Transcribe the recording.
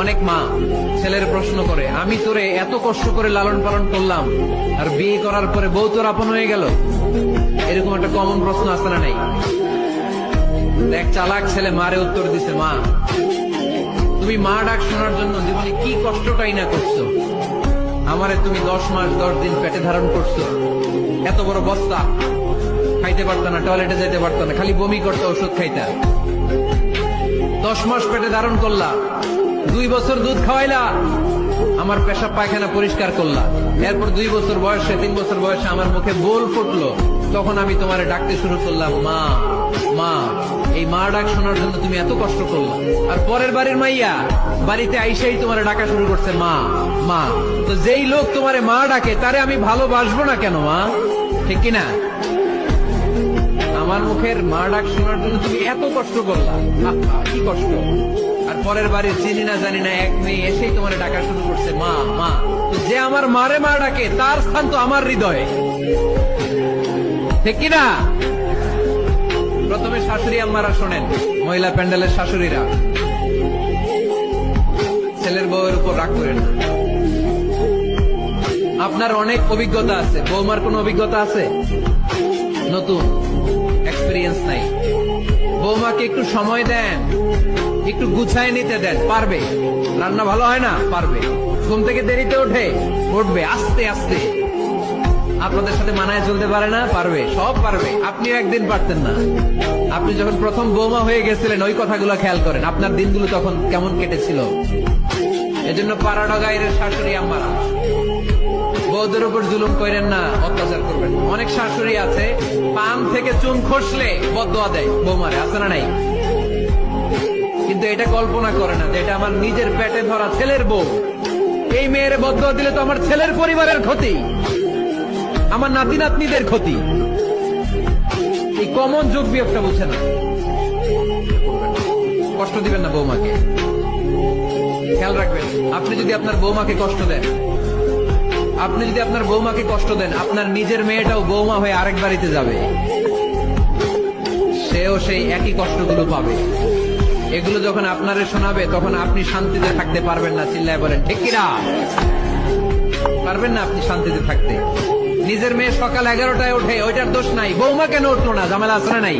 অনেক মা ছেলের প্রশ্ন করে, আমি তোরে এত কষ্ট করে লালন পালন করলাম আর বিয়ে করার পরে বউ তোর আপন হয়ে গেল। এরকম একটা কমন প্রশ্ন আছে না নাই? এক চালাক ছেলে মারে উত্তর দিছে, মা তুমি মা ডাক শোনার জন্য জীবনে কি কষ্টটাই না করছো। আমারে তুমি 10 মাস 10 দিন পেটে ধারণ করছো, এত বড় বস্তা, খাইতে পারতো না, টয়লেটে যেতে পারতো না, খালি বমি করতো, ওষুধ খাইতা। 10 মাস পেটে ধারণ করলা, 2 বছর দুধ খাওয়াইলা, আমার পেশাব পায়খানা পরিষ্কার করলা। এরপর 2 বছর বয়সে 3 বছর বয়সে আমার মুখে বোল ফুটলো, তখন আমি তোমারে ডাকতে শুরু করলাম, মা মা। এই মা ডাক শোনার জন্য তুমি এত কষ্ট করলা, আর পরের বাড়ির মাইয়া বাড়িতে আইসাই তোমারে ডাকা শুরু করছে মা মা। তো যেই লোক তোমারে মা ডাকে তারে আমি ভালোবাসবো না কেন মা? ঠিক কিনা? আমার মুখের মা ডাক শোনার জন্য তুমি এত কষ্ট করলা, কি কষ্ট। আর পরের বাড়ির চিনি না জানি না এক মেয়ে এসেই তোমার ডাকা শুরু করছে মা মা। তো যে আমার মারে মা ডাকে তার স্থান তো আমার হৃদয়ে, ঠিক কিনা? প্রথমে শাশুড়ি আম্মারা শোনেন, মহিলা প্যান্ডেলের শাশুড়িরা, ছেলের বউয়ের উপর রাগ করেন না। আপনার অনেক অভিজ্ঞতা আছে, বৌমার কোন অভিজ্ঞতা আছে? নতুন এক্সপিরিয়েন্স নাই। বৌমাকে একটু সময় দেন, একটু গুছায় নিতে দেন, পারবে। রান্না ভালো হয় না, পারবে। ঘুম থেকে দেরিতে উঠবে আস্তে আস্তে। আপনাদের সাথে মানায় চলতে পারে না, পারবে, সব পারবে। আপনিও একদিন পারতেন না। আপনি যখন প্রথম বৌমা হয়ে গেছিলেন ওই কথাগুলো খেয়াল করেন, আপনার দিনগুলো তখন কেমন কেটেছিল। এজন্য পাড়াডা গায়ের শাশুড়ি আম্মারা, বউদের উপর জুলুম করেন না, অত্যাচার করবেন। অনেক শাশুড়ি আছে পান থেকে চুন খসলে বদদোয়া দেয় বৌমারে, আছে না নাই? কিন্তু এটা কল্পনা করে না যে এটা আমার নিজের পেটে ধরা ছেলের বউ। এই মেয়ের বদদোয়া দিলে তো আমার ছেলের পরিবারের ক্ষতি, আমার নাতি নাতনিদের ক্ষতি। এই কমন যোগ বিয়োগটা বুঝে না। কষ্ট দিবেন না বৌমাকে, খেয়াল রাখবেন। আপনি যদি আপনার বৌমাকে কষ্ট দেন, আপনার নিজের মেয়েটাও বৌমা হয়ে আরেক বাড়িতে যাবে, সেও সেই একই কষ্টগুলো পাবে। এগুলো যখন আপনারে শোনাবে তখন আপনি শান্তিতে থাকতে পারবেন না। চিল্লায় বলেন ঠিক কিনা? পারবেন না আপনি শান্তিতে থাকতে। নিজের মেয়ে সকাল 11টায় ওঠে, ওইটার দোষ নাই। বৌমা কেন উঠলো না? ঝামেলা আছে না নাই?